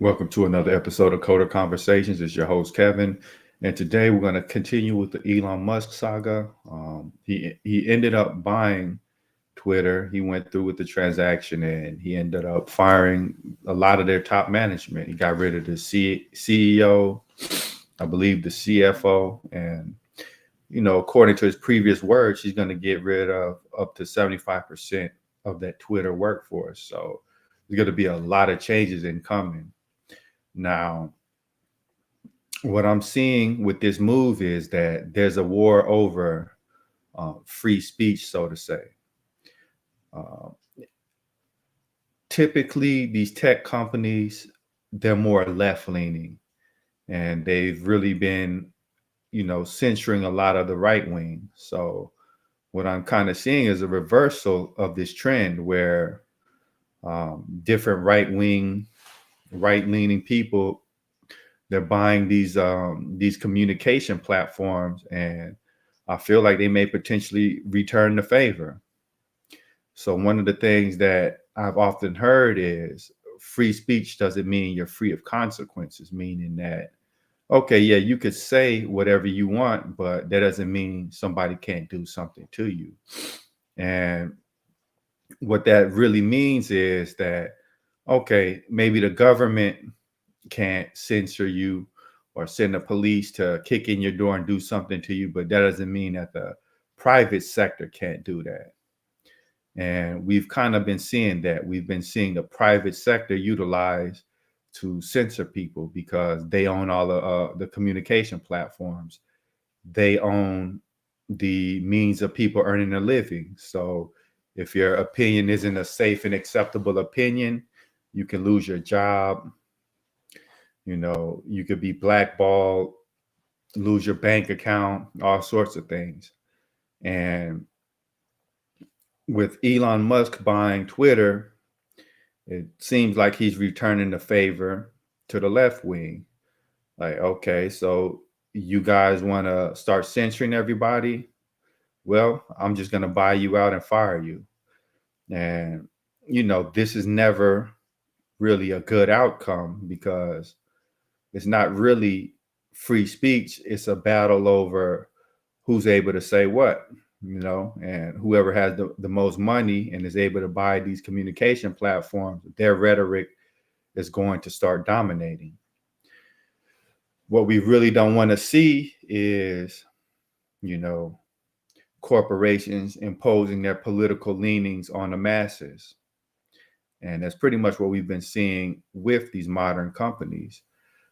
Welcome to another episode of Coder Conversations. It's your host Kevin, and today we're going to continue with the Elon Musk saga. He ended up buying Twitter. He went through with the transaction, and he ended up firing a lot of their top management. He got rid of the CEO, I believe the CFO, and according to his previous words, he's going to get rid of up to 75% of that Twitter workforce. So there's going to be a lot of changes incoming. Now, what I'm seeing with this move is that there's a war over free speech, so to say. Uh, Typically, these tech companies, they're more left leaning, and they've really been, censoring a lot of the right wing. So, what I'm kind of seeing is a reversal of this trend where different right leaning people, they're buying these communication platforms, and I feel like they may potentially return the favor. So one of the things that I've often heard is free speech doesn't mean you're free of consequences, meaning that, okay, yeah, you could say whatever you want, but that doesn't mean somebody can't do something to you. And what that really means is that, okay, maybe the government can't censor you or send the police to kick in your door and do something to you, but that doesn't mean that the private sector can't do that. And we've kind of been seeing that. We've been seeing the private sector utilize to censor people because they own all the communication platforms. They own the means of people earning a living. So if your opinion isn't a safe and acceptable opinion, you can lose your job. You could be blackballed, lose your bank account, all sorts of things. And with Elon Musk buying Twitter, it seems like he's returning the favor to the left wing. Like, okay, so you guys want to start censoring everybody? Well, I'm just going to buy you out and fire you. And, this is never really a good outcome because it's not really free speech. It's a battle over who's able to say what, and whoever has the most money and is able to buy these communication platforms, their rhetoric is going to start dominating. What we really don't want to see is, corporations imposing their political leanings on the masses. And that's pretty much what we've been seeing with these modern companies.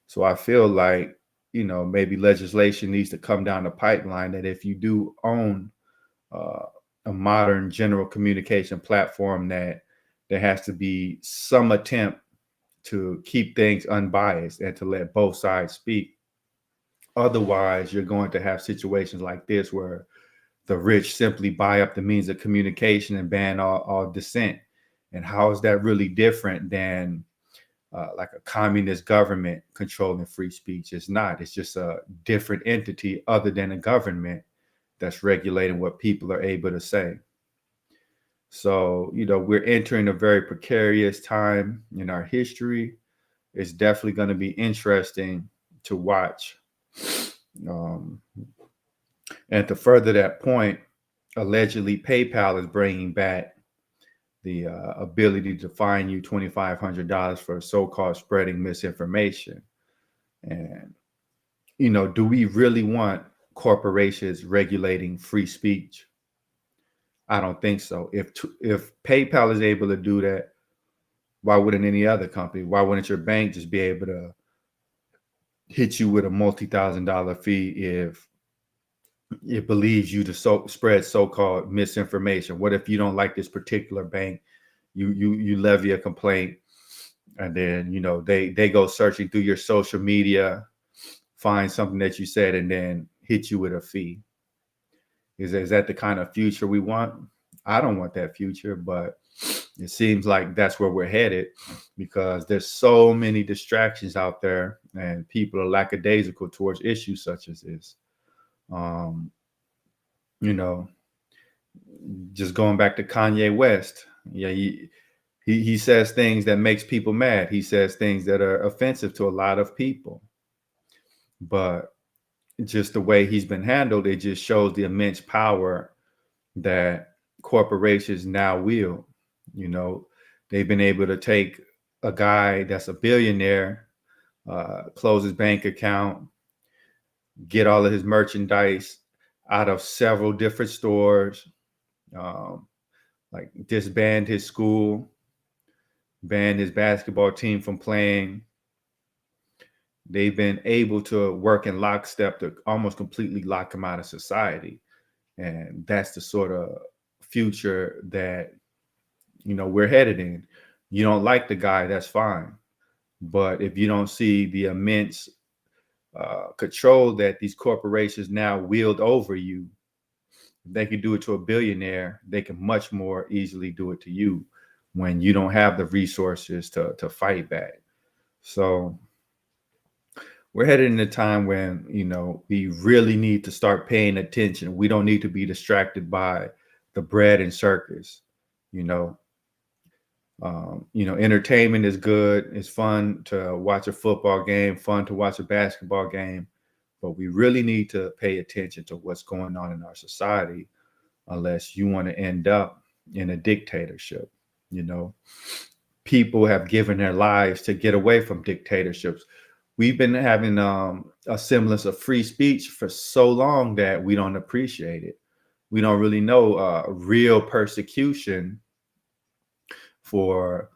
So I feel like, maybe legislation needs to come down the pipeline that if you do own uh, a modern general communication platform, that there has to be some attempt to keep things unbiased and to let both sides speak. Otherwise, you're going to have situations like this where the rich simply buy up the means of communication and ban all dissent. And how is that really different than like a communist government controlling free speech? It's not. It's just a different entity other than a government that's regulating what people are able to say. So, we're entering a very precarious time in our history. It's definitely going to be interesting to watch. Um, and to further that point, allegedly PayPal is bringing back the ability to fine you $2,500 for so-called spreading misinformation. And, do we really want corporations regulating free speech? I don't think so. If PayPal is able to do that, why wouldn't any other company? Why wouldn't your bank just be able to hit you with a multi-thousand-dollar fee if it believes you to spread so-called misinformation? What if you don't like this particular bank? You levy a complaint, and then they go searching through your social media, find something that you said, and then hit you with a fee. Is that the kind of future we want? I don't want that future, but it seems like that's where we're headed because there's so many distractions out there and people are lackadaisical towards issues such as this. Um, you know, just going back to Kanye West. Yeah, He says things that makes people mad. He says things that are offensive to a lot of people. But just the way he's been handled, it just shows the immense power that corporations now wield. You know, they've been able to take a guy that's a billionaire, close his bank account, get all of his merchandise out of several different stores, um, like disband his school, ban his basketball team from playing. They've been able to work in lockstep to almost completely lock him out of society. And that's the sort of future that, we're headed in. You don't like the guy, that's fine. But if you don't see the immense control that these corporations now wield over you, they can do it to a billionaire. They can much more easily do it to you when you don't have the resources to fight back. So we're headed in a time when, we really need to start paying attention. We don't need to be distracted by the bread and circus. Entertainment is good. It's fun to watch a football game, fun to watch a basketball game, but we really need to pay attention to what's going on in our society, unless you want to end up in a dictatorship. People have given their lives to get away from dictatorships. We've been having a semblance of free speech for so long that we don't appreciate it. We don't really know real persecution for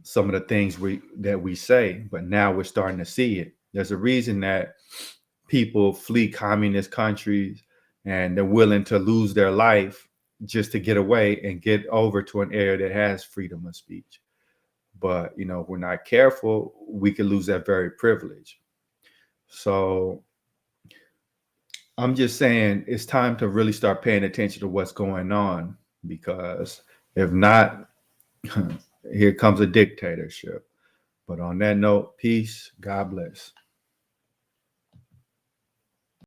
some of the things that we say, but now we're starting to see it. There's a reason that people flee communist countries and they're willing to lose their life just to get away and get over to an area that has freedom of speech. But, if we're not careful, we could lose that very privilege. So I'm just saying it's time to really start paying attention to what's going on, because if not, here comes a dictatorship. But on that note, peace. God bless.